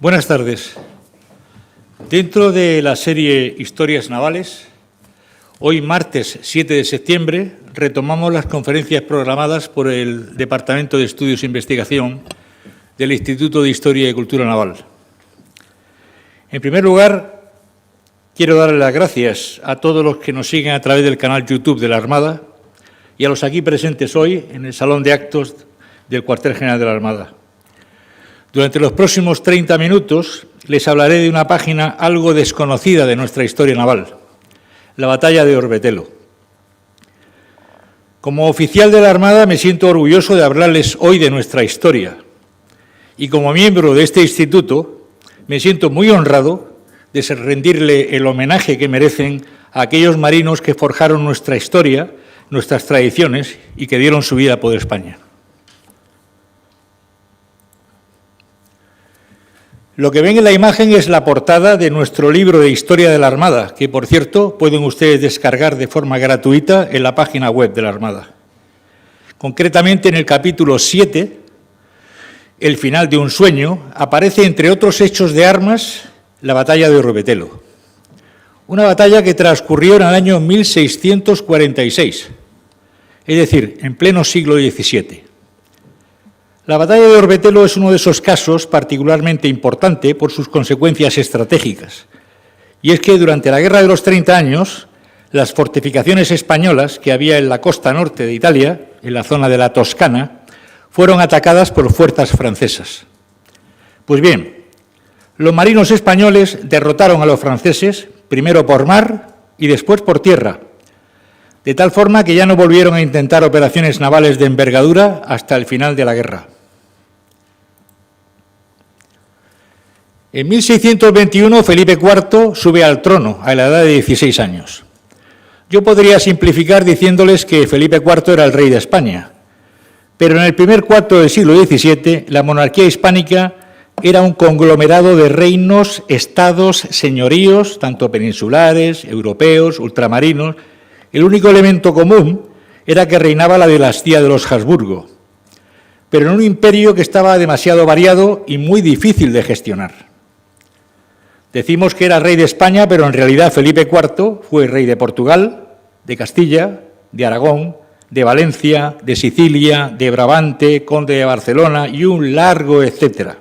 Buenas tardes. Dentro de la serie Historias Navales, hoy martes 7 de septiembre retomamos las conferencias programadas por el Departamento de Estudios e Investigación del Instituto de Historia y Cultura Naval. En primer lugar, quiero darle las gracias a todos los que nos siguen a través del canal YouTube de la Armada y a los aquí presentes hoy en el Salón de Actos del Cuartel General de la Armada. Durante los próximos 30 minutos les hablaré de una página algo desconocida de nuestra historia naval, la Batalla de Orbetelo. Como oficial de la Armada me siento orgulloso de hablarles hoy de nuestra historia y como miembro de este instituto me siento muy honrado de rendirle el homenaje que merecen a aquellos marinos que forjaron nuestra historia, nuestras tradiciones y que dieron su vida por España. Lo que ven en la imagen es la portada de nuestro libro de Historia de la Armada, que, por cierto, pueden ustedes descargar de forma gratuita en la página web de la Armada. Concretamente, en el capítulo 7, El final de un sueño, aparece, entre otros hechos de armas, la batalla de Orbetelo. Una batalla que transcurrió en el año 1646, es decir, en pleno siglo XVII. La batalla de Orbetelo es uno de esos casos particularmente importante por sus consecuencias estratégicas. Y es que durante la Guerra de los 30 años, las fortificaciones españolas que había en la costa norte de Italia, en la zona de la Toscana, fueron atacadas por fuerzas francesas. Pues bien, los marinos españoles derrotaron a los franceses, primero por mar y después por tierra, de tal forma que ya no volvieron a intentar operaciones navales de envergadura hasta el final de la guerra. En 1621, Felipe IV sube al trono a la edad de 16 años. Yo podría simplificar diciéndoles que Felipe IV era el rey de España, pero en el primer cuarto del siglo XVII, la monarquía hispánica era un conglomerado de reinos, estados, señoríos, tanto peninsulares, europeos, ultramarinos. El único elemento común era que reinaba la dinastía de los Habsburgo, pero en un imperio que estaba demasiado variado y muy difícil de gestionar. Decimos que era rey de España, pero en realidad Felipe IV fue rey de Portugal, de Castilla, de Aragón, de Valencia, de Sicilia, de Brabante, conde de Barcelona y un largo etcétera.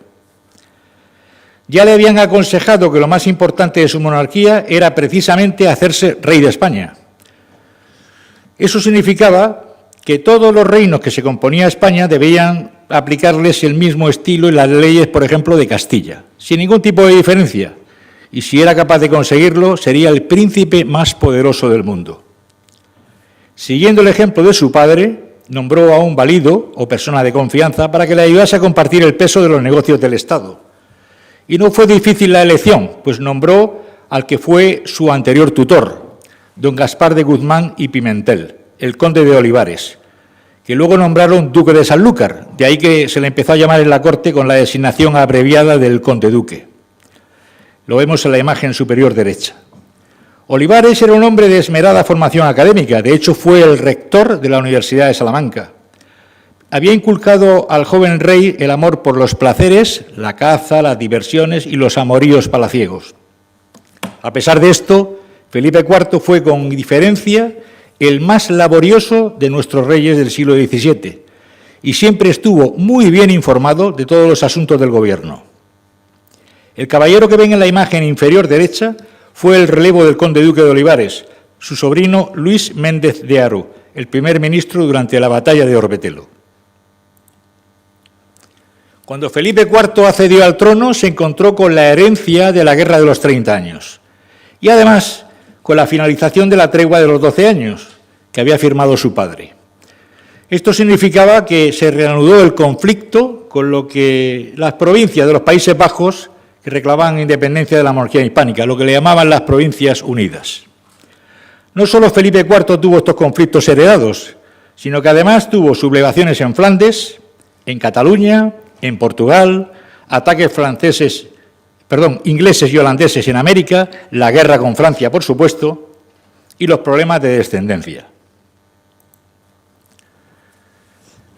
Ya le habían aconsejado que lo más importante de su monarquía era precisamente hacerse rey de España. Eso significaba que todos los reinos que se componía España debían aplicarles el mismo estilo en las leyes, por ejemplo, de Castilla, sin ningún tipo de diferencia. Y si era capaz de conseguirlo, sería el príncipe más poderoso del mundo. Siguiendo el ejemplo de su padre, nombró a un valido o persona de confianza para que le ayudase a compartir el peso de los negocios del Estado. Y no fue difícil la elección, pues nombró al que fue su anterior tutor, don Gaspar de Guzmán y Pimentel, el conde de Olivares, que luego nombraron duque de Sanlúcar, de ahí que se le empezó a llamar en la corte con la designación abreviada del conde-duque. Lo vemos en la imagen superior derecha. Olivares era un hombre de esmerada formación académica, de hecho fue el rector de la Universidad de Salamanca. Había inculcado al joven rey el amor por los placeres, la caza, las diversiones y los amoríos palaciegos. A pesar de esto, Felipe IV fue con diferencia el más laborioso de nuestros reyes del siglo XVII y siempre estuvo muy bien informado de todos los asuntos del gobierno. El caballero que ven en la imagen inferior derecha fue el relevo del conde-duque de Olivares, su sobrino Luis Méndez de Haro, el primer ministro durante la batalla de Orbetelo. Cuando Felipe IV accedió al trono, se encontró con la herencia de la Guerra de los 30 años y, además, con la finalización de la tregua de los 12 años, que había firmado su padre. Esto significaba que se reanudó el conflicto con lo que las provincias de los Países Bajos que reclamaban independencia de la monarquía hispánica, lo que le llamaban las Provincias Unidas. No solo Felipe IV tuvo estos conflictos heredados, sino que además tuvo sublevaciones en Flandes, en Cataluña, en Portugal, ataques ingleses y holandeses en América, la guerra con Francia, por supuesto, y los problemas de descendencia.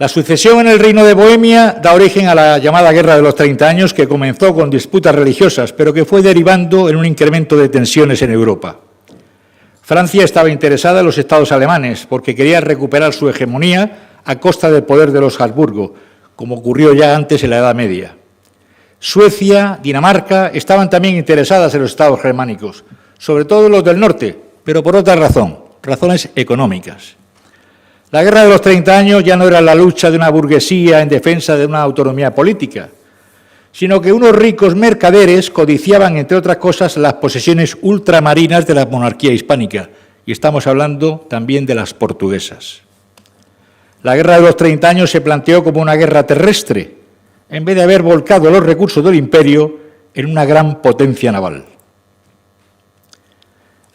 La sucesión en el Reino de Bohemia da origen a la llamada Guerra de los 30 años, que comenzó con disputas religiosas, pero que fue derivando en un incremento de tensiones en Europa. Francia estaba interesada en los estados alemanes porque quería recuperar su hegemonía a costa del poder de los Habsburgo, como ocurrió ya antes en la Edad Media. Suecia, Dinamarca estaban también interesadas en los estados germánicos, sobre todo los del norte, pero por otra razón, razones económicas. La Guerra de los 30 años ya no era la lucha de una burguesía en defensa de una autonomía política, sino que unos ricos mercaderes codiciaban, entre otras cosas, las posesiones ultramarinas de la monarquía hispánica, y estamos hablando también de las portuguesas. La Guerra de los 30 años se planteó como una guerra terrestre, en vez de haber volcado los recursos del imperio en una gran potencia naval.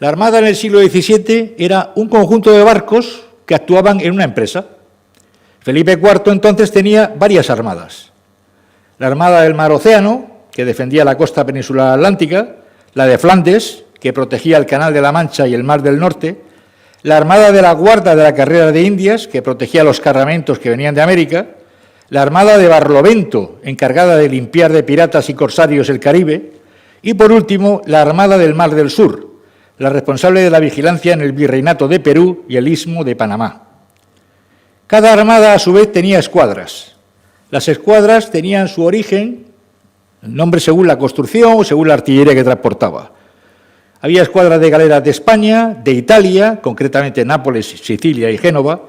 La Armada en el siglo XVII era un conjunto de barcos que actuaban en una empresa. Felipe IV entonces tenía varias armadas. La Armada del Mar Océano, que defendía la costa peninsular atlántica, la de Flandes, que protegía el Canal de la Mancha y el Mar del Norte, la Armada de la Guarda de la Carrera de Indias, que protegía los cargamentos que venían de América, la Armada de Barlovento, encargada de limpiar de piratas y corsarios el Caribe, y, por último, la Armada del Mar del Sur, la responsable de la vigilancia en el Virreinato de Perú y el Istmo de Panamá. Cada armada, a su vez, tenía escuadras. Las escuadras tenían su origen, el nombre según la construcción o según la artillería que transportaba. Había escuadras de galeras de España, de Italia, concretamente Nápoles, Sicilia y Génova,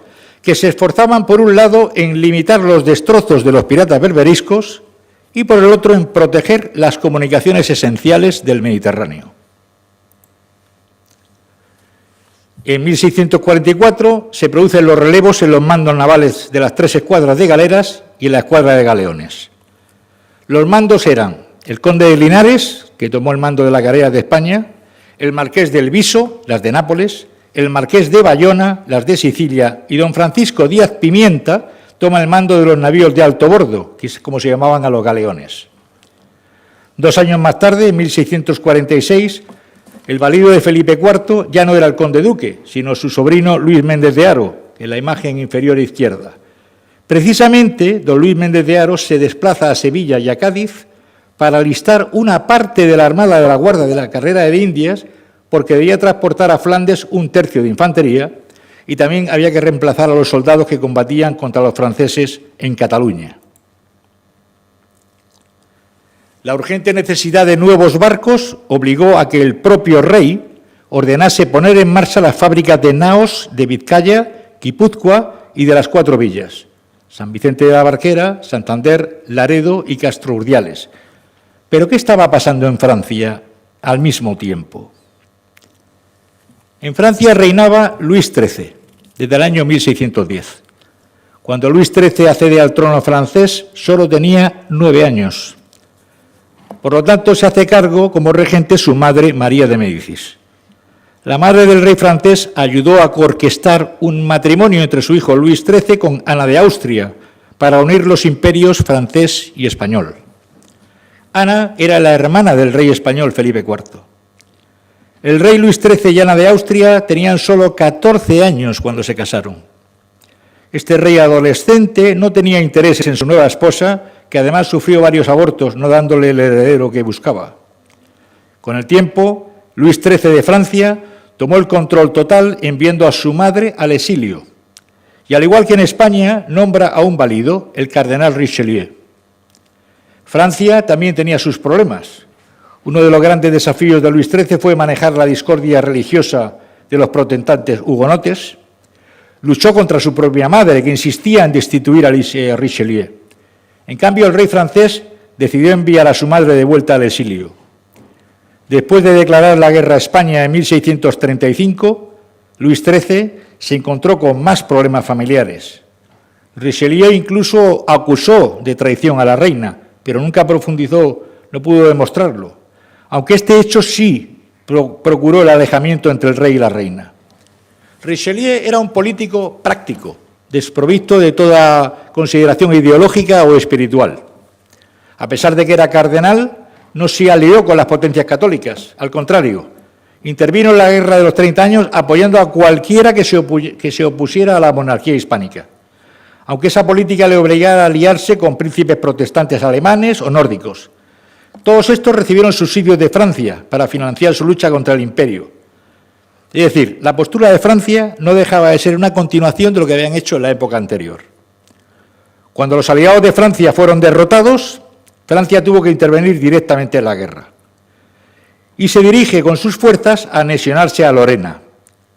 que se esforzaban, por un lado, en limitar los destrozos de los piratas berberiscos y, por el otro, en proteger las comunicaciones esenciales del Mediterráneo. En 1644 se producen los relevos en los mandos navales de las 3 escuadras de galeras y en la escuadra de galeones. Los mandos eran el conde de Linares, que tomó el mando de la galera de España, el marqués del Viso, las de Nápoles, el marqués de Bayona, las de Sicilia, y don Francisco Díaz Pimienta toma el mando de los navíos de alto bordo, que es como se llamaban a los galeones. 2 años más tarde, en 1646, el valido de Felipe IV ya no era el conde duque, sino su sobrino Luis Méndez de Haro, en la imagen inferior izquierda. Precisamente, don Luis Méndez de Haro se desplaza a Sevilla y a Cádiz para alistar una parte de la Armada de la Guardia de la Carrera de Indias, porque debía transportar a Flandes 1/3 de infantería y también había que reemplazar a los soldados que combatían contra los franceses en Cataluña. La urgente necesidad de nuevos barcos obligó a que el propio rey ordenase poner en marcha las fábricas de naos de Vizcaya, Guipúzcoa y de las 4 villas, San Vicente de la Barquera, Santander, Laredo y Castro Urdiales. ¿Pero qué estaba pasando en Francia al mismo tiempo? En Francia reinaba Luis XIII, desde el año 1610. Cuando Luis XIII accede al trono francés, solo tenía 9 años. Por lo tanto, se hace cargo como regente su madre, María de Médicis. La madre del rey francés ayudó a orquestar un matrimonio entre su hijo Luis XIII con Ana de Austria para unir los imperios francés y español. Ana era la hermana del rey español Felipe IV. El rey Luis XIII y Ana de Austria tenían solo 14 años cuando se casaron. Este rey adolescente no tenía intereses en su nueva esposa, que además sufrió varios abortos, no dándole el heredero que buscaba. Con el tiempo, Luis XIII de Francia tomó el control total enviando a su madre al exilio. Y al igual que en España, nombra a un valido, el cardenal Richelieu. Francia también tenía sus problemas. Uno de los grandes desafíos de Luis XIII fue manejar la discordia religiosa de los protestantes hugonotes. Luchó contra su propia madre, que insistía en destituir a Richelieu. En cambio, el rey francés decidió enviar a su madre de vuelta al exilio. Después de declarar la guerra a España en 1635, Luis XIII se encontró con más problemas familiares. Richelieu incluso acusó de traición a la reina, pero nunca profundizó, no pudo demostrarlo, aunque este hecho sí procuró el alejamiento entre el rey y la reina. Richelieu era un político práctico, desprovisto de toda consideración ideológica o espiritual. A pesar de que era cardenal, no se alió con las potencias católicas, al contrario, intervino en la Guerra de los 30 años apoyando a cualquiera que se opusiera a la monarquía hispánica. aunque esa política le obligara a aliarse con príncipes protestantes alemanes o nórdicos. Todos estos recibieron subsidios de Francia para financiar su lucha contra el imperio. Es decir, la postura de Francia no dejaba de ser una continuación de lo que habían hecho en la época anterior. Cuando los aliados de Francia fueron derrotados, Francia tuvo que intervenir directamente en la guerra. Y se dirige con sus fuerzas a anexionarse a Lorena.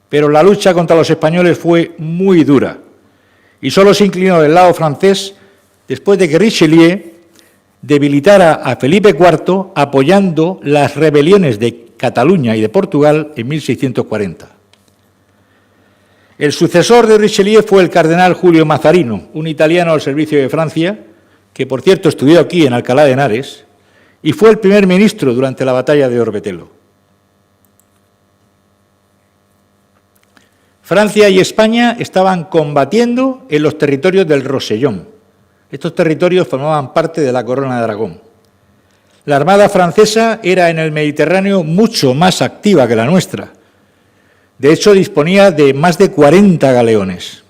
Pero la lucha contra los españoles fue muy dura y solo se inclinó del lado francés después de que Richelieu debilitara a Felipe IV apoyando las rebeliones de Cataluña y de Portugal en 1640. El sucesor de Richelieu fue el cardenal Julio Mazarino, un italiano al servicio de Francia, que por cierto estudió aquí en Alcalá de Henares, y fue el primer ministro durante la batalla de Orbetelo. Francia y España estaban combatiendo en los territorios del Rosellón. Estos territorios formaban parte de la Corona de Aragón. La Armada francesa era en el Mediterráneo mucho más activa que la nuestra. De hecho, disponía de más de 40 galeones.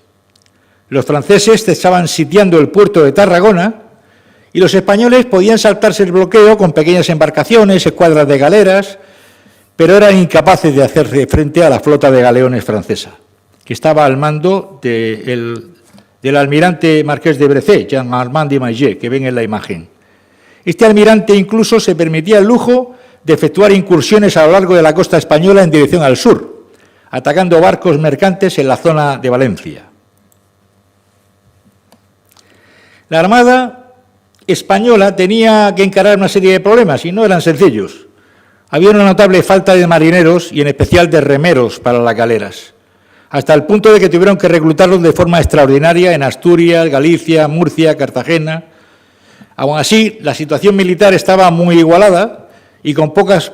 Los franceses estaban sitiando el puerto de Tarragona y los españoles podían saltarse el bloqueo con pequeñas embarcaciones, escuadras de galeras, pero eran incapaces de hacer frente a la flota de galeones francesa, que estaba al mando del almirante marqués de Brézé, Jean-Armand de Maillet, que ven en la imagen. Este almirante incluso se permitía el lujo de efectuar incursiones a lo largo de la costa española en dirección al sur, atacando barcos mercantes en la zona de Valencia. La Armada española tenía que encarar una serie de problemas y no eran sencillos. Había una notable falta de marineros y en especial de remeros para las galeras, hasta el punto de que tuvieron que reclutarlos de forma extraordinaria en Asturias, Galicia, Murcia, Cartagena. Aún así, la situación militar estaba muy igualada y con pocas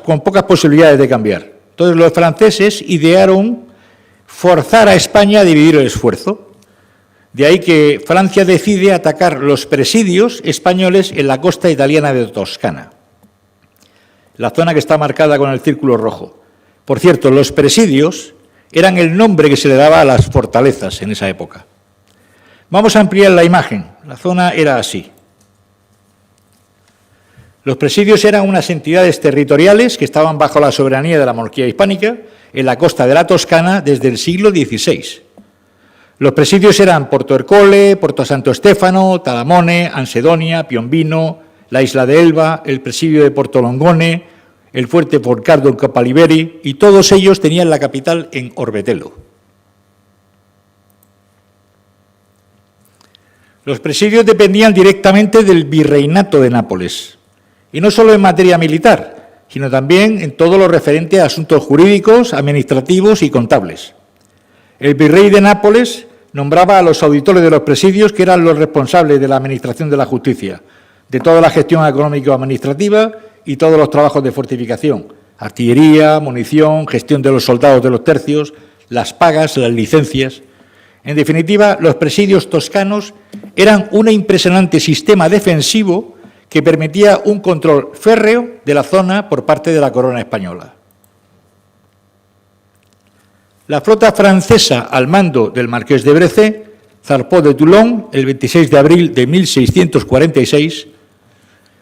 posibilidades de cambiar. Entonces, los franceses idearon forzar a España a dividir el esfuerzo. De ahí que Francia decide atacar los presidios españoles en la costa italiana de Toscana, la zona que está marcada con el círculo rojo. Por cierto, los presidios eran el nombre que se le daba a las fortalezas en esa época. Vamos a ampliar la imagen. La zona era así. Los presidios eran unas entidades territoriales que estaban bajo la soberanía de la monarquía hispánica en la costa de la Toscana desde el siglo XVI. Los presidios eran Porto Ercole, Porto Santo Stefano, Talamone, Ansedonia, Piombino, la isla de Elba, el presidio de Porto Longone, el fuerte Porcardo en Capaliberi, y todos ellos tenían la capital en Orbetelo. Los presidios dependían directamente del virreinato de Nápoles, y no solo en materia militar, sino también en todo lo referente a asuntos jurídicos, administrativos y contables. El virrey de Nápoles nombraba a los auditores de los presidios, que eran los responsables de la administración de la justicia, de toda la gestión económico-administrativa y todos los trabajos de fortificación, artillería, munición, gestión de los soldados de los tercios, las pagas, las licencias. En definitiva, los presidios toscanos eran un impresionante sistema defensivo que permitía un control férreo de la zona por parte de la corona española. La flota francesa al mando del marqués de Brézé zarpó de Toulon el 26 de abril de 1646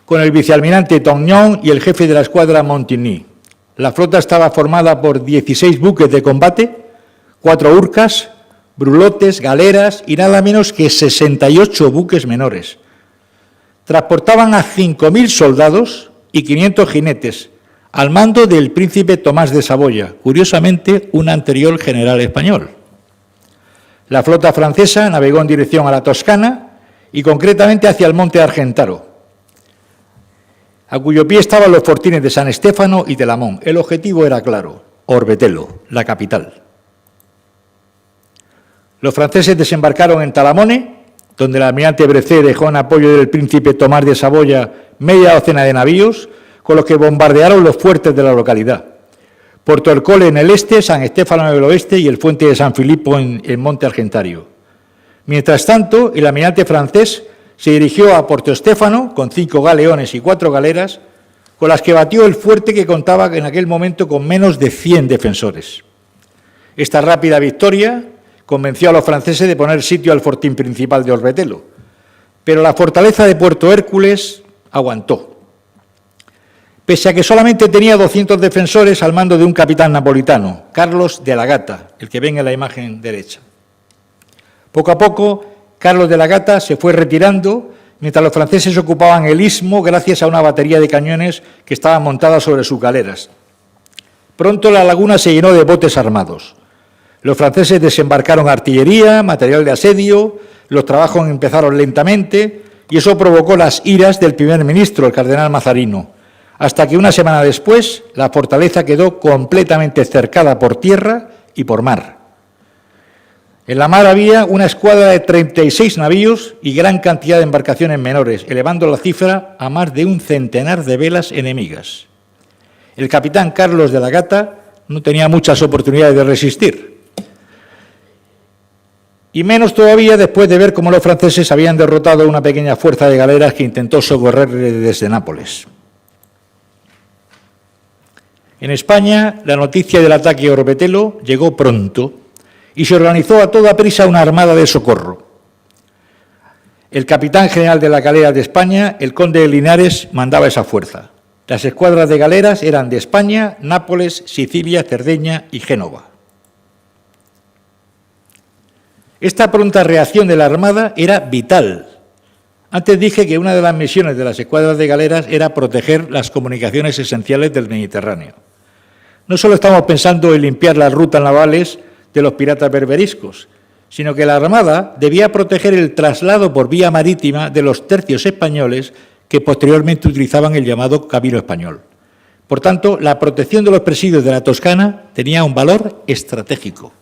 con el vicealmirante Tongnon y el jefe de la escuadra Montigny. La flota estaba formada por 16 buques de combate, 4 urcas, brulotes, galeras y nada menos que 68 buques menores. Transportaban a 5.000 soldados y 500 jinetes, al mando del príncipe Tomás de Saboya, curiosamente un anterior general español. La flota francesa navegó en dirección a la Toscana y concretamente hacia el monte Argentaro, a cuyo pie estaban los fortines de San Estéfano y Telamón. El objetivo era claro: Orbetelo, la capital. Los franceses desembarcaron en Talamone, donde el almirante Brézé dejó en apoyo del príncipe Tomás de Saboya media docena de navíos, con los que bombardearon los fuertes de la localidad. Porto Ercole en el este, San Estéfano en el oeste y el fuerte de San Filipo en el monte Argentario. Mientras tanto, el almirante francés se dirigió a Porto Estéfano con 5 galeones y 4 galeras, con las que batió el fuerte que contaba en aquel momento con menos de 100 defensores. Esta rápida victoria convenció a los franceses de poner sitio al fortín principal de Orbetelo, pero la fortaleza de Puerto Hércules aguantó. Pese a que solamente tenía 200 defensores al mando de un capitán napolitano, Carlos de la Gata, el que ven en la imagen derecha. Poco a poco, Carlos de la Gata se fue retirando mientras los franceses ocupaban el istmo gracias a una batería de cañones que estaban montadas sobre sus galeras. Pronto la laguna se llenó de botes armados. Los franceses desembarcaron artillería, material de asedio, los trabajos empezaron lentamente y eso provocó las iras del primer ministro, el cardenal Mazarino, hasta que una semana después la fortaleza quedó completamente cercada por tierra y por mar. En la mar había una escuadra de 36 navíos y gran cantidad de embarcaciones menores, elevando la cifra a más de un centenar de velas enemigas. El capitán Carlos de la Gata no tenía muchas oportunidades de resistir, y menos todavía después de ver cómo los franceses habían derrotado a una pequeña fuerza de galeras que intentó socorrerle desde Nápoles. En España, la noticia del ataque a Orbetelo llegó pronto y se organizó a toda prisa una armada de socorro. El capitán general de la galera de España, el conde de Linares, mandaba esa fuerza. Las escuadras de galeras eran de España, Nápoles, Sicilia, Cerdeña y Génova. Esta pronta reacción de la Armada era vital. Antes dije que una de las misiones de las escuadras de galeras era proteger las comunicaciones esenciales del Mediterráneo. No solo estamos pensando en limpiar las rutas navales de los piratas berberiscos, sino que la Armada debía proteger el traslado por vía marítima de los tercios españoles que posteriormente utilizaban el llamado Camino Español. Por tanto, la protección de los presidios de la Toscana tenía un valor estratégico.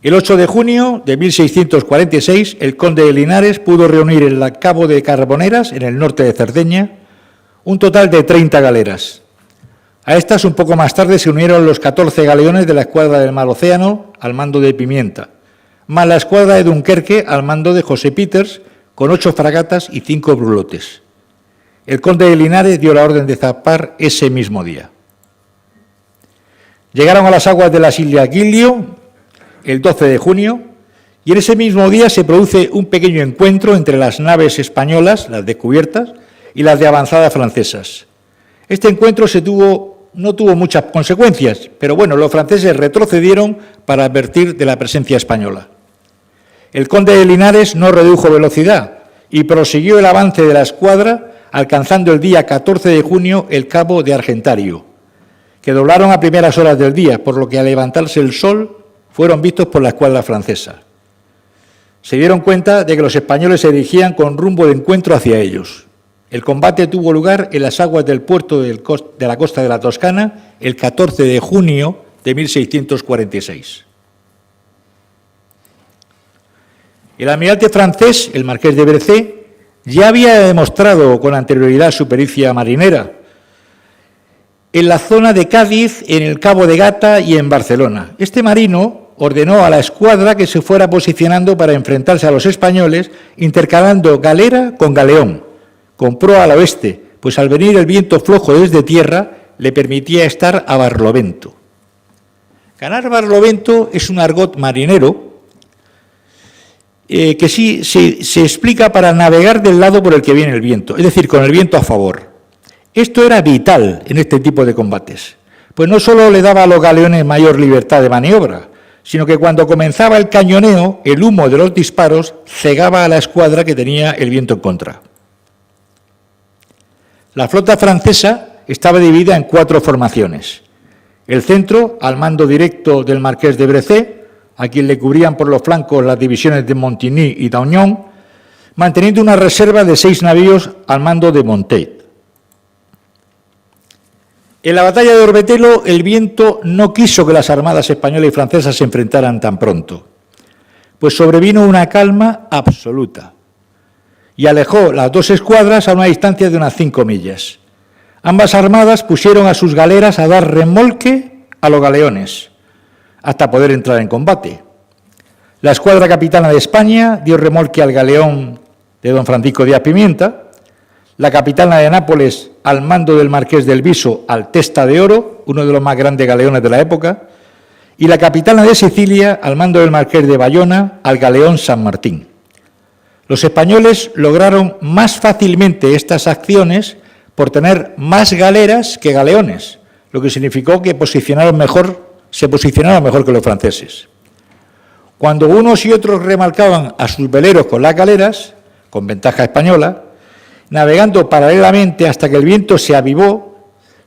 El 8 de junio de 1646, el conde de Linares pudo reunir en el Cabo de Carboneras, en el norte de Cerdeña, un total de 30 galeras. A estas, un poco más tarde, se unieron los 14 galeones de la escuadra del Mar Océano al mando de Pimienta, más la escuadra de Dunkerque al mando de José Peters, con 8 fragatas y 5 brulotes. El conde de Linares dio la orden de zarpar ese mismo día. Llegaron a las aguas de las Islas Giglio el 12 de junio, y en ese mismo día se produce un pequeño encuentro entre las naves españolas, las descubiertas, y las de avanzada francesas. Este encuentro no tuvo muchas consecuencias, pero bueno, los franceses retrocedieron para advertir de la presencia española. El conde de Linares no redujo velocidad y prosiguió el avance de la escuadra, alcanzando el día 14 de junio el cabo de Argentario, que doblaron a primeras horas del día, por lo que al levantarse el sol fueron vistos por la escuadra francesa. Se dieron cuenta de que los españoles se dirigían con rumbo de encuentro hacia ellos. El combate tuvo lugar en las aguas del puerto de la costa de la Toscana el 14 de junio de 1646. El almirante francés, el marqués de Brézé, ya había demostrado con anterioridad su pericia marinera en la zona de Cádiz, en el Cabo de Gata y en Barcelona. Este marino ordenó a la escuadra que se fuera posicionando para enfrentarse a los españoles, intercalando galera con galeón, con proa al oeste, pues al venir el viento flojo desde tierra le permitía estar a barlovento. Ganar barlovento es un argot marinero que sí se explica para navegar del lado por el que viene el viento, es decir, con el viento a favor. Esto era vital en este tipo de combates, pues no solo le daba a los galeones mayor libertad de maniobra, sino que cuando comenzaba el cañoneo, el humo de los disparos cegaba a la escuadra que tenía el viento en contra. La flota francesa estaba dividida en 4 formaciones. El centro, al mando directo del marqués de Brézé, a quien le cubrían por los flancos las divisiones de Montigny y d'Augnon, manteniendo una reserva de 6 navíos al mando de Montet. En la batalla de Orbetelo, el viento no quiso que las armadas española y francesa se enfrentaran tan pronto, pues sobrevino una calma absoluta y alejó las 2 escuadras a una distancia de unas 5 millas. Ambas armadas pusieron a sus galeras a dar remolque a los galeones, hasta poder entrar en combate. La escuadra capitana de España dio remolque al galeón de don Francisco Díaz Pimienta, la capitana de Nápoles al mando del marqués del Viso al Testa de Oro, uno de los más grandes galeones de la época, y la capitana de Sicilia, al mando del marqués de Bayona, al galeón San Martín. Los españoles lograron más fácilmente estas acciones por tener más galeras que galeones, lo que significó que se posicionaron mejor que los franceses. Cuando unos y otros remarcaban a sus veleros con las galeras, con ventaja española, navegando paralelamente hasta que el viento se avivó,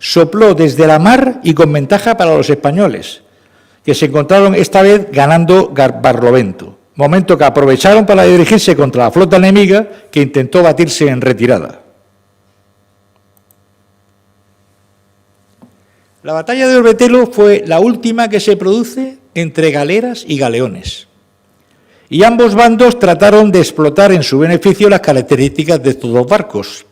sopló desde la mar y con ventaja para los españoles, que se encontraron esta vez ganando Barlovento, momento que aprovecharon para dirigirse contra la flota enemiga que intentó batirse en retirada. La batalla de Orbetelo fue la última que se produce entre galeras y galeones, y ambos bandos trataron de explotar en su beneficio las características de estos dos barcos.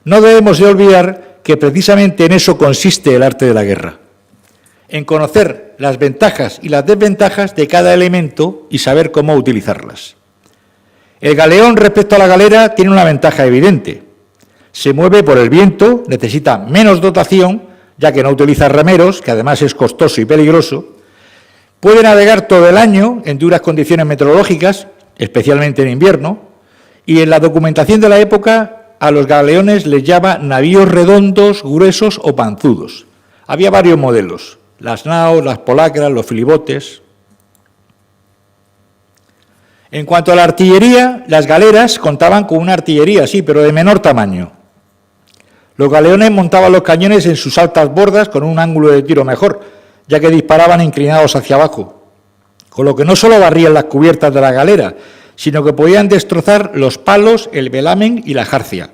No debemos de olvidar que precisamente en eso consiste el arte de la guerra, en conocer las ventajas y las desventajas de cada elemento y saber cómo utilizarlas. El galeón respecto a la galera tiene una ventaja evidente. Se mueve por el viento, necesita menos dotación, ya que no utiliza remeros, que además es costoso y peligroso. Puede navegar todo el año en duras condiciones meteorológicas, especialmente en invierno, y en la documentación de la época a los galeones les llama navíos redondos, gruesos o panzudos. Había varios modelos, las naos, las polacras, los filibotes. En cuanto a la artillería, las galeras contaban con una artillería, sí, pero de menor tamaño. Los galeones montaban los cañones en sus altas bordas con un ángulo de tiro mejor, ya que disparaban inclinados hacia abajo, con lo que no solo barrían las cubiertas de la galera, sino que podían destrozar los palos, el velamen y la jarcia.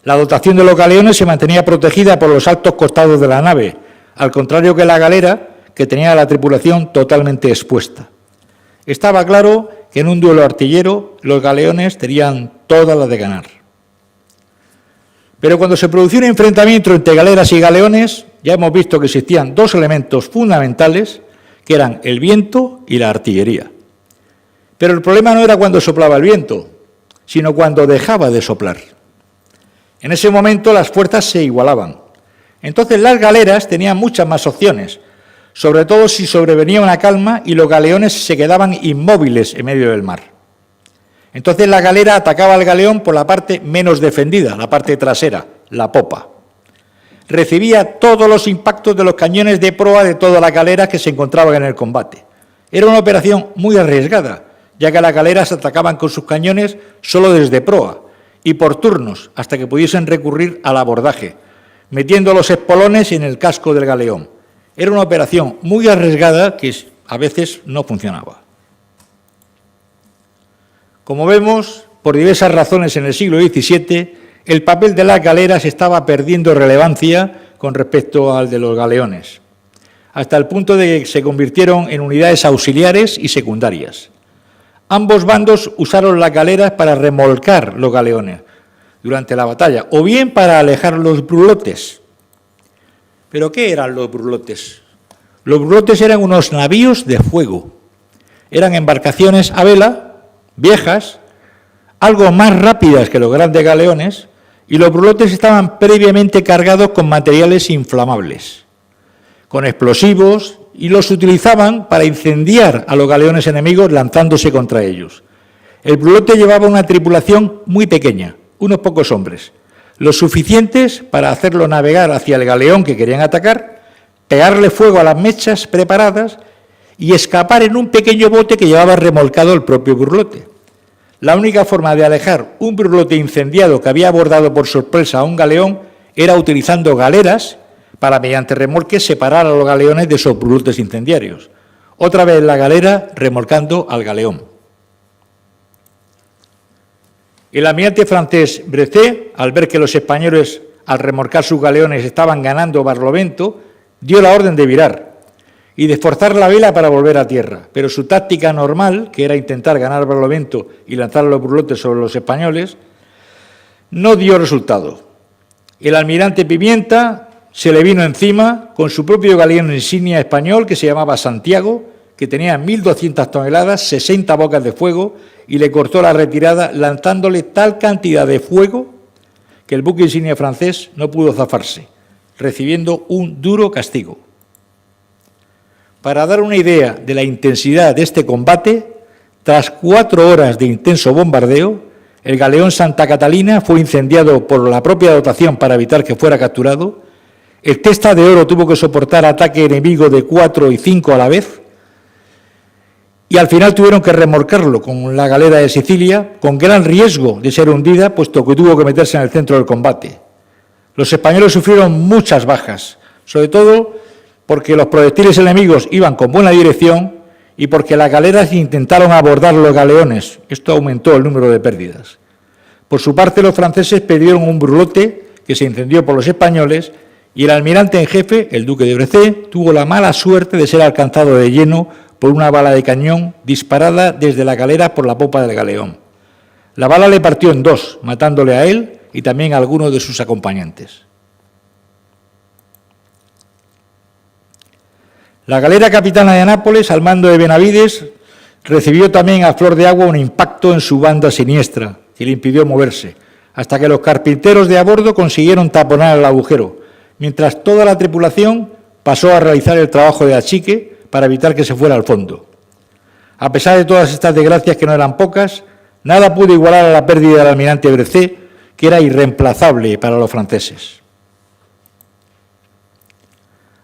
La dotación de los galeones se mantenía protegida por los altos costados de la nave, al contrario que la galera, que tenía la tripulación totalmente expuesta. Estaba claro que en un duelo artillero los galeones tenían todas las de ganar. Pero cuando se produjo un enfrentamiento entre galeras y galeones, ya hemos visto que existían dos elementos fundamentales, que eran el viento y la artillería. Pero el problema no era cuando soplaba el viento, sino cuando dejaba de soplar. En ese momento las fuerzas se igualaban. Entonces las galeras tenían muchas más opciones, sobre todo si sobrevenía una calma y los galeones se quedaban inmóviles en medio del mar. Entonces la galera atacaba al galeón por la parte menos defendida, la parte trasera, la popa. Recibía todos los impactos de los cañones de proa de todas las galeras que se encontraban en el combate. Era una operación muy arriesgada, ya que las galeras atacaban con sus cañones solo desde proa y por turnos hasta que pudiesen recurrir al abordaje, metiendo los espolones en el casco del galeón. Era una operación muy arriesgada que a veces no funcionaba. Como vemos, por diversas razones en el siglo XVII, el papel de las galeras estaba perdiendo relevancia con respecto al de los galeones, hasta el punto de que se convirtieron en unidades auxiliares y secundarias. Ambos bandos usaron las galeras para remolcar los galeones durante la batalla, o bien para alejar los brulotes. ¿Pero qué eran los brulotes? Los brulotes eran unos navíos de fuego. Eran embarcaciones a vela, viejas, algo más rápidas que los grandes galeones, y los brulotes estaban previamente cargados con materiales inflamables, con explosivos, y los utilizaban para incendiar a los galeones enemigos lanzándose contra ellos. El brulote llevaba una tripulación muy pequeña, unos pocos hombres, lo suficientes para hacerlo navegar hacia el galeón que querían atacar, pegarle fuego a las mechas preparadas y escapar en un pequeño bote que llevaba remolcado el propio burlote. La única forma de alejar un burlote incendiado que había abordado por sorpresa a un galeón era utilizando galeras para, mediante remolques, separar a los galeones de esos burlotes incendiarios. Otra vez la galera remolcando al galeón. El almirante francés Brézé, al ver que los españoles, al remolcar sus galeones, estaban ganando Barlovento, dio la orden de virar y de forzar la vela para volver a tierra. Pero su táctica normal, que era intentar ganar Barlovento y lanzar los burlotes sobre los españoles, no dio resultado. El almirante Pimienta se le vino encima con su propio galeón insignia español, que se llamaba Santiago, que tenía 1.200 toneladas, 60 bocas de fuego, y le cortó la retirada lanzándole tal cantidad de fuego que el buque insignia francés no pudo zafarse, recibiendo un duro castigo. Para dar una idea de la intensidad de este combate, tras 4 horas de intenso bombardeo, el galeón Santa Catalina fue incendiado por la propia dotación para evitar que fuera capturado. El Testa de Oro tuvo que soportar ataque enemigo de 4 y 5 a la vez. Y al final tuvieron que remolcarlo con la galera de Sicilia, con gran riesgo de ser hundida, puesto que tuvo que meterse en el centro del combate. Los españoles sufrieron muchas bajas, sobre todo porque los proyectiles enemigos iban con buena dirección y porque las galeras intentaron abordar los galeones. Esto aumentó el número de pérdidas. Por su parte, los franceses perdieron un brulote que se incendió por los españoles y el almirante en jefe, el duque de Brézé, tuvo la mala suerte de ser alcanzado de lleno por una bala de cañón disparada desde la galera por la popa del galeón. La bala le partió en 2, matándole a él y también a algunos de sus acompañantes. La galera capitana de Nápoles, al mando de Benavides, recibió también a flor de agua un impacto en su banda siniestra, que le impidió moverse, hasta que los carpinteros de a bordo consiguieron taponar el agujero, mientras toda la tripulación pasó a realizar el trabajo de achique para evitar que se fuera al fondo. A pesar de todas estas desgracias, que no eran pocas, nada pudo igualar a la pérdida del almirante Brézé, que era irreemplazable para los franceses.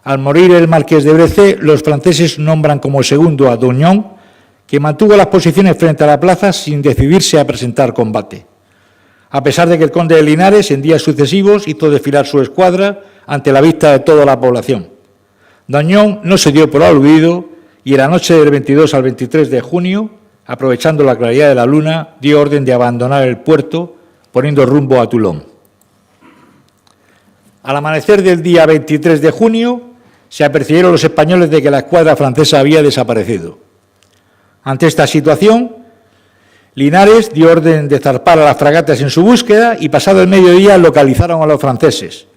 Al morir el marqués de Brézé, los franceses nombran como segundo a Dognon, que mantuvo las posiciones frente a la plaza sin decidirse a presentar combate, a pesar de que el conde de Linares en días sucesivos hizo desfilar su escuadra ante la vista de toda la población. Dognon no se dio por aludido y en la noche del 22 al 23 de junio, aprovechando la claridad de la luna, dio orden de abandonar el puerto, poniendo rumbo a Toulon. Al amanecer del día 23 de junio, se apercibieron los españoles de que la escuadra francesa había desaparecido. Ante esta situación, Linares dio orden de zarpar a las fragatas en su búsqueda y pasado el mediodía localizaron a los franceses.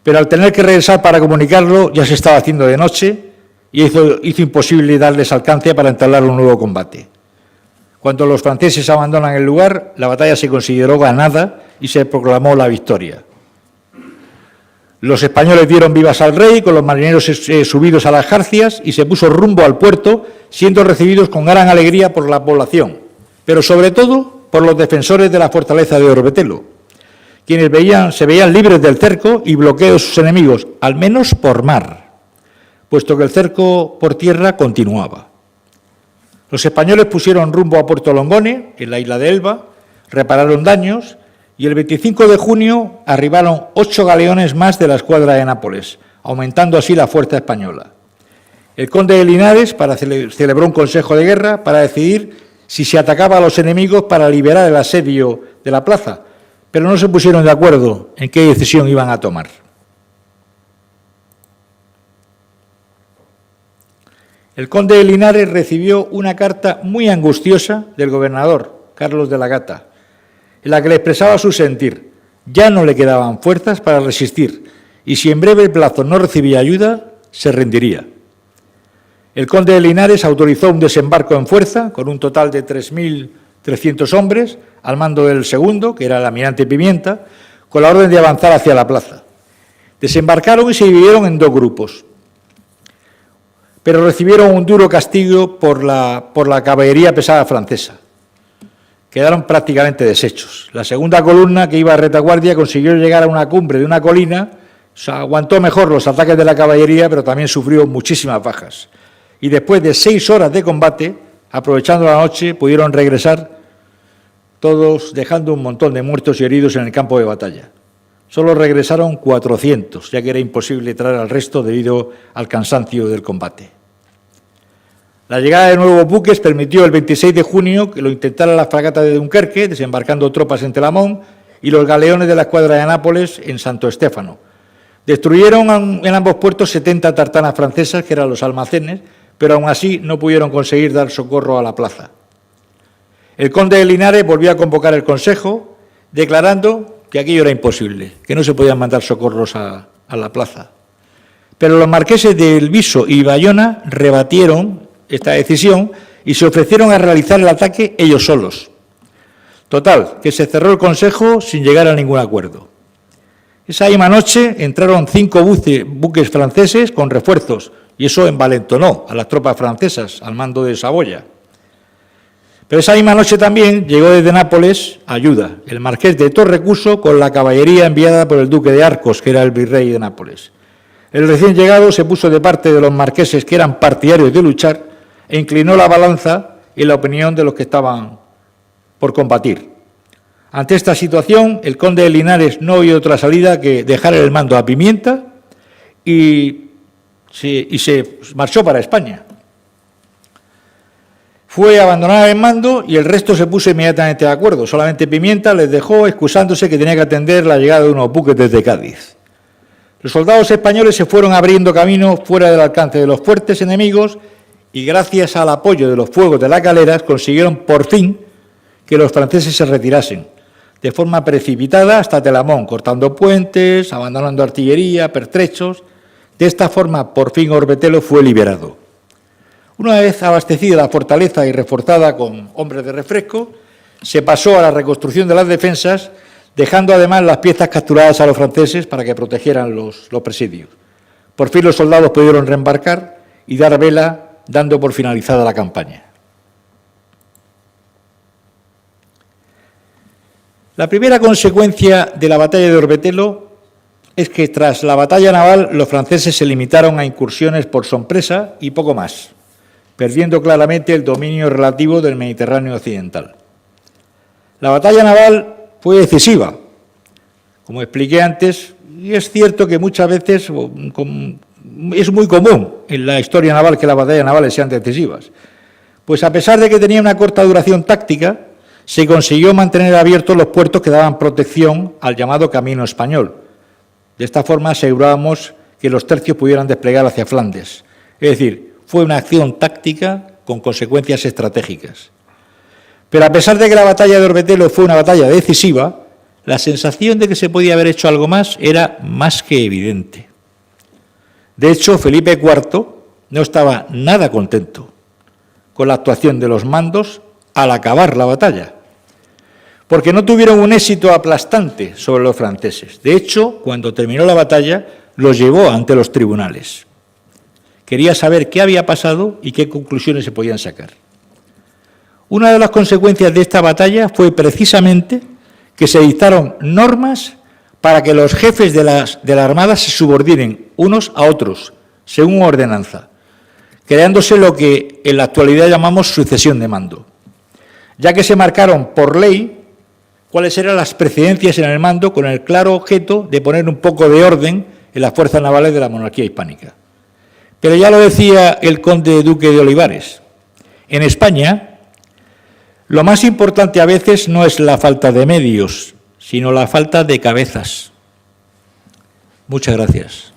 Pero al tener que regresar para comunicarlo, ya se estaba haciendo de noche y hizo imposible darles alcance para entablar un nuevo combate. Cuando los franceses abandonan el lugar, la batalla se consideró ganada y se proclamó la victoria. Los españoles dieron vivas al rey con los marineros subidos a las jarcias y se puso rumbo al puerto, siendo recibidos con gran alegría por la población, pero sobre todo por los defensores de la fortaleza de Orbetelo, quienes se veían libres del cerco y bloqueo de sus enemigos, al menos por mar, puesto que el cerco por tierra continuaba. Los españoles pusieron rumbo a Puerto Longone, en la isla de Elba, repararon daños y el 25 de junio arribaron 8 galeones más de la escuadra de Nápoles, aumentando así la fuerza española. El conde de Linares celebró un consejo de guerra para decidir si se atacaba a los enemigos para liberar el asedio de la plaza, pero no se pusieron de acuerdo en qué decisión iban a tomar. El conde de Linares recibió una carta muy angustiosa del gobernador, Carlos de la Gata, en la que le expresaba su sentir. Ya no le quedaban fuerzas para resistir y si en breve plazo no recibía ayuda, se rendiría. El conde de Linares autorizó un desembarco en fuerza con un total de 3.300 hombres al mando del segundo, que era el almirante Pimienta, con la orden de avanzar hacia la plaza. Desembarcaron y se dividieron en 2 grupos, pero recibieron un duro castigo por la caballería pesada francesa. Quedaron prácticamente deshechos. La segunda columna, que iba a retaguardia, consiguió llegar a una cumbre de una colina, aguantó mejor los ataques de la caballería, pero también sufrió muchísimas bajas. Y después de 6 horas de combate, aprovechando la noche, pudieron regresar todos, dejando un montón de muertos y heridos en el campo de batalla. Solo regresaron 400, ya que era imposible traer al resto debido al cansancio del combate. La llegada de nuevos buques permitió el 26 de junio que lo intentara la fragata de Dunkerque, desembarcando tropas en Telamón, y los galeones de la escuadra de Nápoles en Santo Estéfano. Destruyeron en ambos puertos 70 tartanas francesas, que eran los almacenes, pero aún así no pudieron conseguir dar socorro a la plaza. El conde de Linares volvió a convocar el consejo, declarando que aquello era imposible, que no se podían mandar socorros a la plaza. Pero los marqueses de Elviso y Bayona rebatieron esta decisión y se ofrecieron a realizar el ataque ellos solos. Total, que se cerró el consejo sin llegar a ningún acuerdo. Esa misma noche entraron 5 buques franceses con refuerzos, y eso envalentonó a las tropas francesas al mando de Saboya. Pero esa misma noche también llegó desde Nápoles ayuda, el marqués de Torrecuso con la caballería enviada por el duque de Arcos, que era el virrey de Nápoles. El recién llegado se puso de parte de los marqueses que eran partidarios de luchar e inclinó la balanza en la opinión de los que estaban por combatir. Ante esta situación, el conde de Linares no vio otra salida que dejar el mando a Pimienta y se marchó para España. Fue a abandonar el mando y el resto se puso inmediatamente de acuerdo. Solamente Pimienta les dejó excusándose que tenía que atender la llegada de unos buques desde Cádiz. Los soldados españoles se fueron abriendo camino fuera del alcance de los fuertes enemigos y gracias al apoyo de los fuegos de las galeras consiguieron por fin que los franceses se retirasen, de forma precipitada hasta Telamón, cortando puentes, abandonando artillería, pertrechos. De esta forma, por fin Orbetelo fue liberado. Una vez abastecida la fortaleza y reforzada con hombres de refresco, se pasó a la reconstrucción de las defensas, dejando además las piezas capturadas a los franceses para que protegieran los presidios. Por fin los soldados pudieron reembarcar y dar vela, dando por finalizada la campaña. La primera consecuencia de la batalla de Orbetelo es que tras la batalla naval los franceses se limitaron a incursiones por sorpresa y poco más, perdiendo claramente el dominio relativo del Mediterráneo occidental. La batalla naval fue decisiva, como expliqué antes, y es cierto que muchas veces es muy común en la historia naval que las batallas navales sean decisivas. Pues a pesar de que tenía una corta duración táctica, se consiguió mantener abiertos los puertos que daban protección al llamado Camino Español. De esta forma asegurábamos que los tercios pudieran desplegar hacia Flandes. Es decir, fue una acción táctica con consecuencias estratégicas. Pero a pesar de que la batalla de Orbetelo fue una batalla decisiva, la sensación de que se podía haber hecho algo más era más que evidente. De hecho, Felipe IV no estaba nada contento con la actuación de los mandos al acabar la batalla, porque no tuvieron un éxito aplastante sobre los franceses. De hecho, cuando terminó la batalla, los llevó ante los tribunales. Quería saber qué había pasado y qué conclusiones se podían sacar. Una de las consecuencias de esta batalla fue precisamente que se dictaron normas para que los jefes de la Armada se subordinen unos a otros, según ordenanza, creándose lo que en la actualidad llamamos sucesión de mando, ya que se marcaron por ley cuáles eran las precedencias en el mando con el claro objeto de poner un poco de orden en las fuerzas navales de la monarquía hispánica. Pero ya lo decía el conde duque de Olivares, en España lo más importante a veces no es la falta de medios, sino la falta de cabezas. Muchas gracias.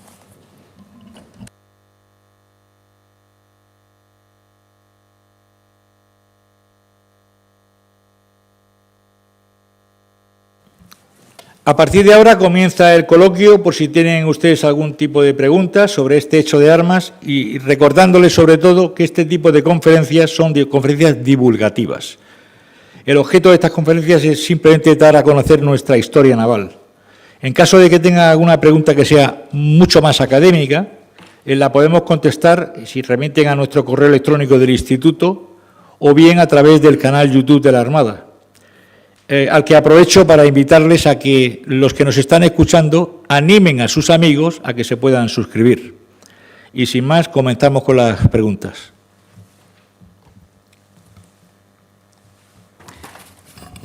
A partir de ahora comienza el coloquio por si tienen ustedes algún tipo de preguntas sobre este hecho de armas y recordándoles sobre todo que este tipo de conferencias son conferencias divulgativas. El objeto de estas conferencias es simplemente dar a conocer nuestra historia naval. En caso de que tengan alguna pregunta que sea mucho más académica, la podemos contestar si remiten a nuestro correo electrónico del Instituto o bien a través del canal YouTube de la Armada. Al que aprovecho para invitarles a que los que nos están escuchando animen a sus amigos a que se puedan suscribir. Y sin más, comenzamos con las preguntas.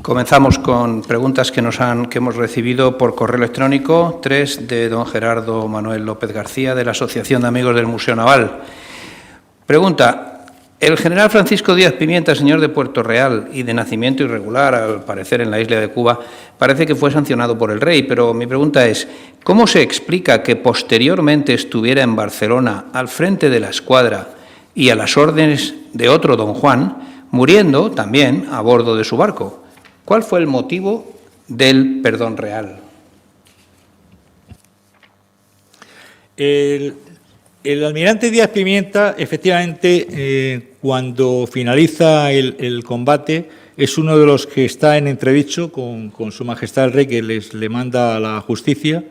Comenzamos con preguntas que hemos recibido por correo electrónico, 3 de don Gerardo Manuel López García, de la Asociación de Amigos del Museo Naval. Pregunta: el general Francisco Díaz Pimienta, señor de Puerto Real y de nacimiento irregular, al parecer en la isla de Cuba, parece que fue sancionado por el rey, pero mi pregunta es, ¿cómo se explica que posteriormente estuviera en Barcelona al frente de la escuadra y a las órdenes de otro don Juan, muriendo también a bordo de su barco? ¿Cuál fue el motivo del perdón real? El almirante Díaz Pimienta, efectivamente, cuando finaliza el combate, es uno de los que está en entredicho con Su Majestad el Rey, que le manda a la justicia,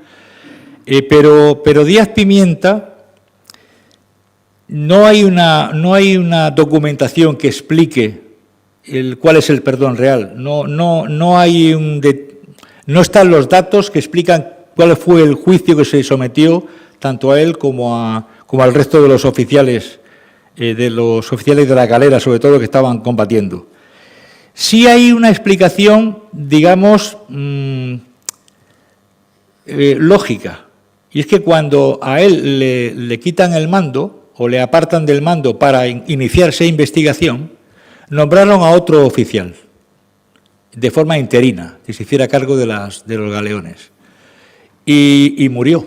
Pero Díaz Pimienta, no hay una documentación que explique cuál es el perdón real. No están los datos que explican cuál fue el juicio que se sometió tanto a él como al resto de los oficiales de la galera, sobre todo, que estaban combatiendo. Sí hay una explicación, digamos, lógica, y es que cuando a él le quitan el mando o le apartan del mando para iniciarse investigación, nombraron a otro oficial, de forma interina, que se hiciera cargo de los galeones, y murió.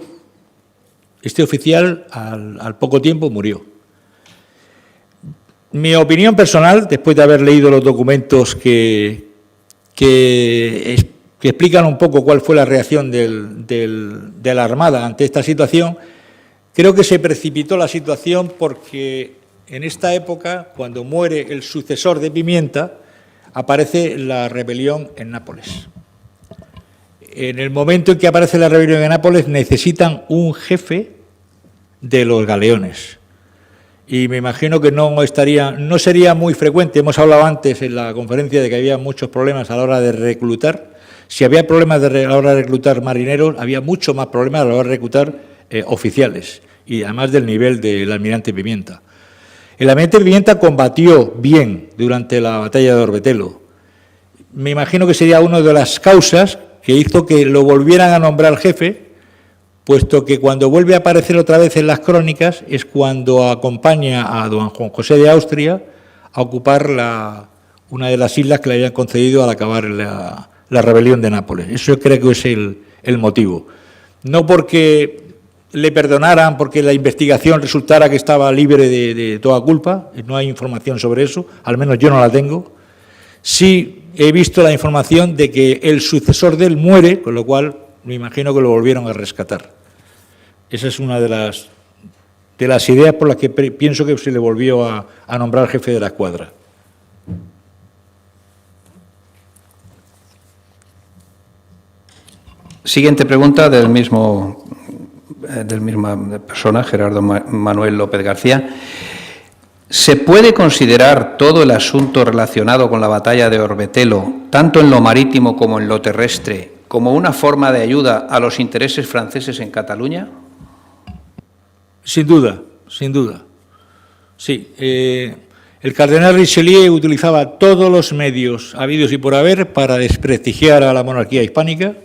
Este oficial, al poco tiempo, murió. Mi opinión personal, después de haber leído los documentos que explican un poco cuál fue la reacción de la Armada ante esta situación, creo que se precipitó la situación porque en esta época, cuando muere el sucesor de Pimienta, aparece la rebelión en Nápoles. En el momento en que aparece la rebelión en Nápoles, necesitan un jefe de los galeones. Y me imagino que no sería muy frecuente. Hemos hablado antes en la conferencia de que había muchos problemas a la hora de reclutar. Si había problemas a la hora de reclutar marineros, había mucho más problemas a la hora de reclutar oficiales, y además del nivel del almirante Pimienta. El almirante Pimienta combatió bien durante la batalla de Orbetelo. Me imagino que sería una de las causas que hizo que lo volvieran a nombrar jefe, puesto que cuando vuelve a aparecer otra vez en las crónicas es cuando acompaña a don Juan José de Austria a ocupar una de las islas que le habían concedido al acabar la rebelión de Nápoles. Eso creo que es el motivo. No porque le perdonaran, porque la investigación resultara que estaba libre de toda culpa, no hay información sobre eso, al menos yo no la tengo. Sí he visto la información de que el sucesor de él muere, con lo cual me imagino que lo volvieron a rescatar. Esa es una de las ideas por las que pienso que se le volvió a nombrar jefe de la escuadra. Siguiente pregunta del misma persona, Gerardo Manuel López García. ¿Se puede considerar todo el asunto relacionado con la batalla de Orbetelo, tanto en lo marítimo como en lo terrestre, como una forma de ayuda a los intereses franceses en Cataluña? Sin duda, sin duda. Sí, el cardenal Richelieu utilizaba todos los medios habidos y por haber para desprestigiar a la monarquía hispánica,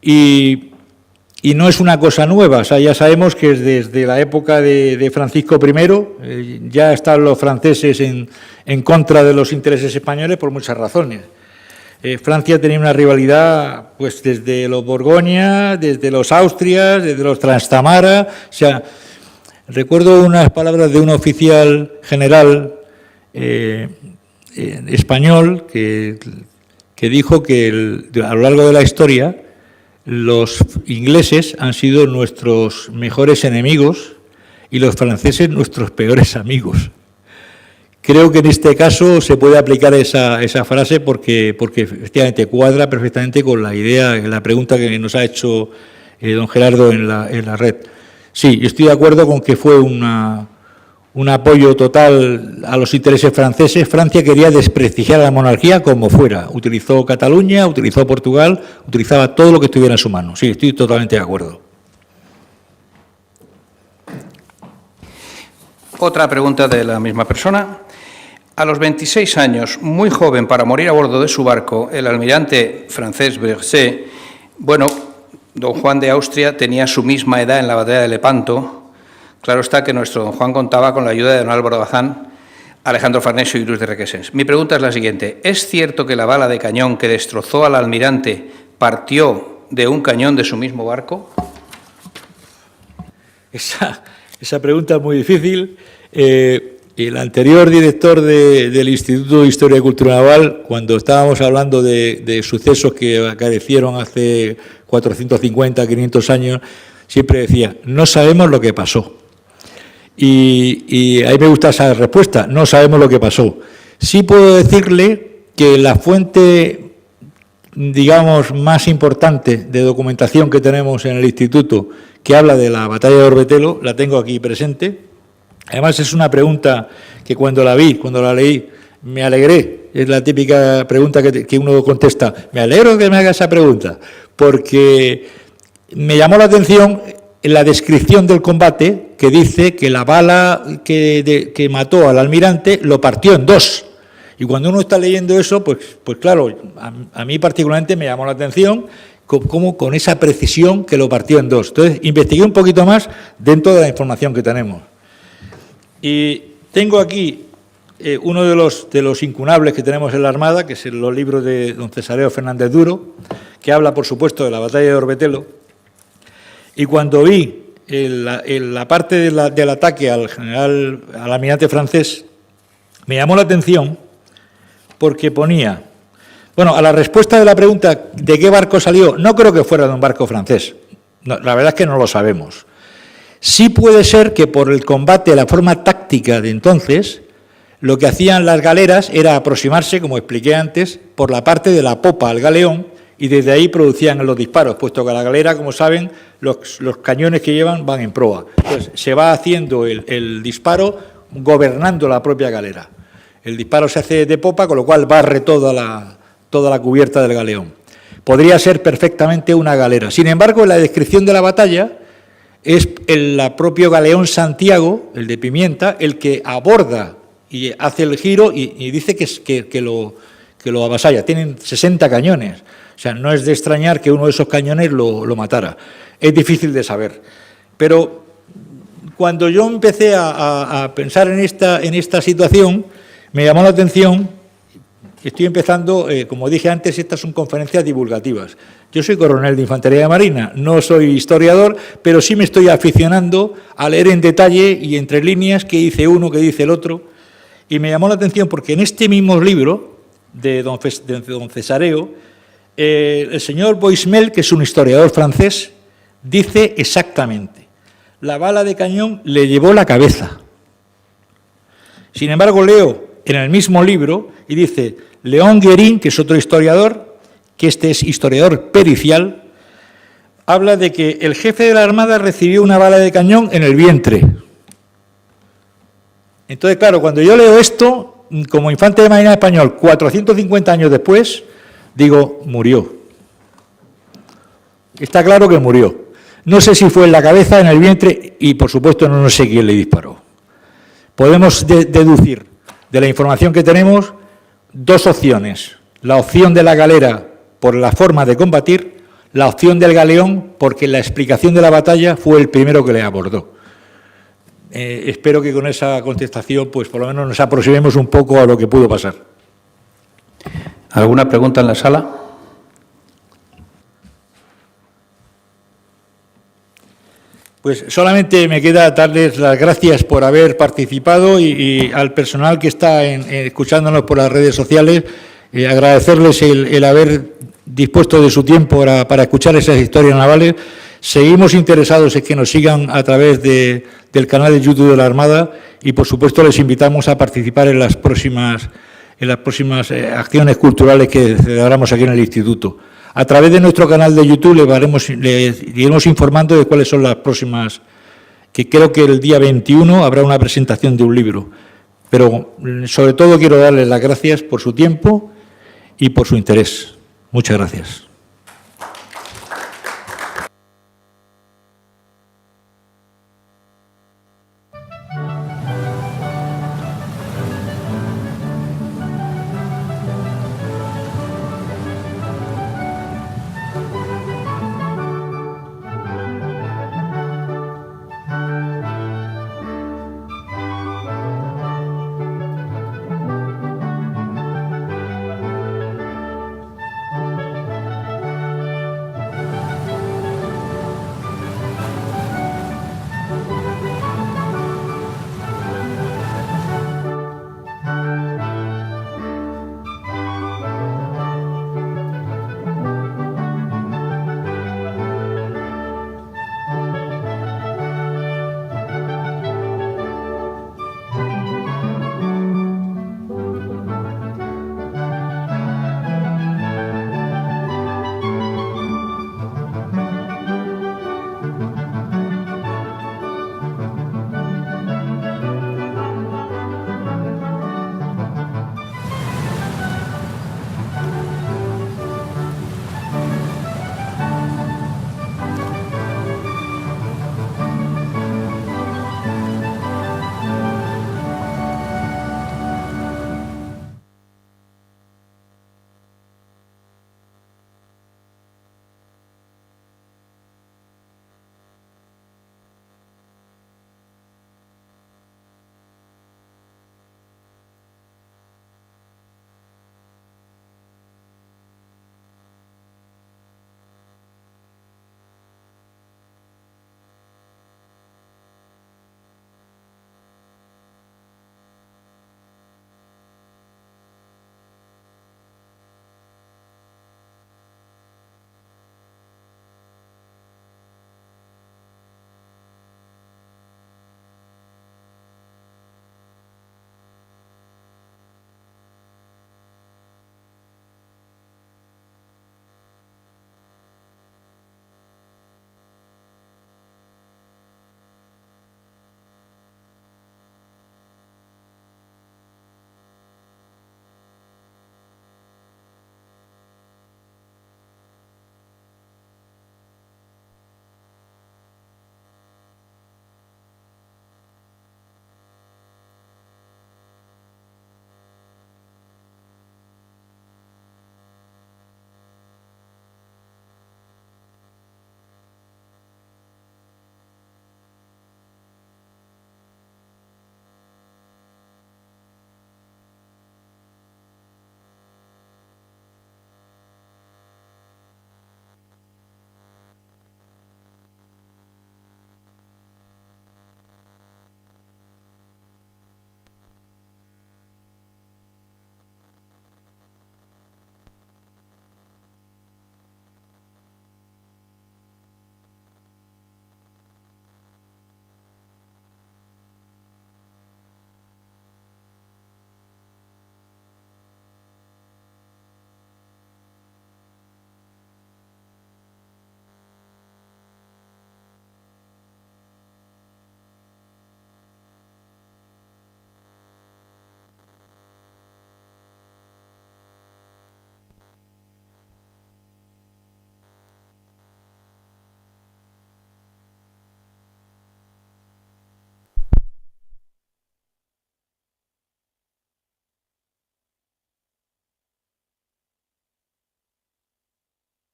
y no es una cosa nueva. O sea, ya sabemos que desde la época de Francisco I ya están los franceses en contra de los intereses españoles por muchas razones. Francia tenía una rivalidad pues desde los Borgoña, desde los Austrias, desde los Trastamara. O sea, recuerdo unas palabras de un oficial general español que dijo que a lo largo de la historia los ingleses han sido nuestros mejores enemigos y los franceses nuestros peores amigos. Creo que en este caso se puede aplicar esa frase porque efectivamente cuadra perfectamente con la idea, la pregunta que nos ha hecho don Gerardo en la red. Sí, estoy de acuerdo con que fue un apoyo total a los intereses franceses. Francia quería desprestigiar a la monarquía como fuera. Utilizó Cataluña, utilizó Portugal, utilizaba todo lo que estuviera en su mano. Sí, estoy totalmente de acuerdo. Otra pregunta de la misma persona. A los 26 años, muy joven para morir a bordo de su barco, el almirante francés Bercé, bueno, don Juan de Austria tenía su misma edad en la batalla de Lepanto. Claro está que nuestro don Juan contaba con la ayuda de don Álvaro Bazán, Alejandro Farnesio y Luis de Requesens. Mi pregunta es la siguiente. ¿Es cierto que la bala de cañón que destrozó al almirante partió de un cañón de su mismo barco? Esa pregunta es muy difícil. El anterior director del Instituto de Historia y Cultura Naval, cuando estábamos hablando de sucesos que acaecieron hace 450, 500 años, siempre decía, no sabemos lo que pasó. Y a mí me gusta esa respuesta, no sabemos lo que pasó. Sí puedo decirle que la fuente digamos, más importante de documentación que tenemos en el Instituto, que habla de la batalla de Orbetelo, la tengo aquí presente. Además, es una pregunta que cuando la leí, me alegré. Es la típica pregunta que uno contesta. Me alegro que me haga esa pregunta, porque me llamó la atención en la descripción del combate, que dice que la bala que mató al almirante lo partió en dos. Y cuando uno está leyendo eso, pues claro, a mí particularmente me llamó la atención cómo con esa precisión que lo partió en dos. Entonces, investigué un poquito más dentro de la información que tenemos. Y tengo aquí uno de los incunables que tenemos en la Armada, que es los libros de don Cesáreo Fernández Duro, que habla, por supuesto, de la batalla de Orbetelo. Y cuando vi la parte del ataque al almirante francés, me llamó la atención porque ponía, bueno, a la respuesta de la pregunta de qué barco salió, no creo que fuera de un barco francés, no, la verdad es que no lo sabemos. Sí puede ser que por el combate, la forma táctica de entonces, lo que hacían las galeras era aproximarse, como expliqué antes, por la parte de la popa al galeón y desde ahí producían los disparos, puesto que a la galera, como saben, los cañones que llevan van en proa. Entonces, se va haciendo el disparo gobernando la propia galera. El disparo se hace de popa, con lo cual barre toda la cubierta del galeón. Podría ser perfectamente una galera. Sin embargo, en la descripción de la batalla es el propio galeón Santiago, el de Pimienta, el que aborda y hace el giro y dice que lo avasalla. Tienen 60 cañones. O sea, no es de extrañar que uno de esos cañones lo matara. Es difícil de saber. Pero cuando yo empecé a pensar en esta situación, me llamó la atención. Estoy empezando, como dije antes, estas son conferencias divulgativas. Yo soy coronel de Infantería de Marina, no soy historiador, pero sí me estoy aficionando a leer en detalle y entre líneas qué dice uno, qué dice el otro. Y me llamó la atención porque en este mismo libro de don Cesáreo, el señor Boismel, que es un historiador francés, dice exactamente, la bala de cañón le llevó la cabeza. Sin embargo, leo en el mismo libro y dice, León Guérin, que es otro historiador, que este es historiador pericial, habla de que el jefe de la Armada recibió una bala de cañón en el vientre. Entonces, claro, cuando yo leo esto, como infante de marina español, 450 años después, digo, murió. Está claro que murió. No sé si fue en la cabeza, en el vientre, y por supuesto no sé quién le disparó. Podemos deducir de la información que tenemos dos opciones. La opción de la galera por la forma de combatir, la opción del galeón porque la explicación de la batalla fue el primero que le abordó. Espero que con esa contestación, pues por lo menos nos aproximemos un poco a lo que pudo pasar. ¿Alguna pregunta en la sala? Pues solamente me queda darles las gracias por haber participado y al personal que está escuchándonos por las redes sociales, agradecerles el haber dispuesto de su tiempo para escuchar esas historias navales. Seguimos interesados en que nos sigan a través del canal de YouTube de la Armada y, por supuesto, les invitamos a participar en las próximas acciones culturales que celebramos aquí en el Instituto. A través de nuestro canal de YouTube les iremos informando de cuáles son las próximas, que creo que el día 21 habrá una presentación de un libro. Pero, sobre todo, quiero darles las gracias por su tiempo y por su interés. Muchas gracias.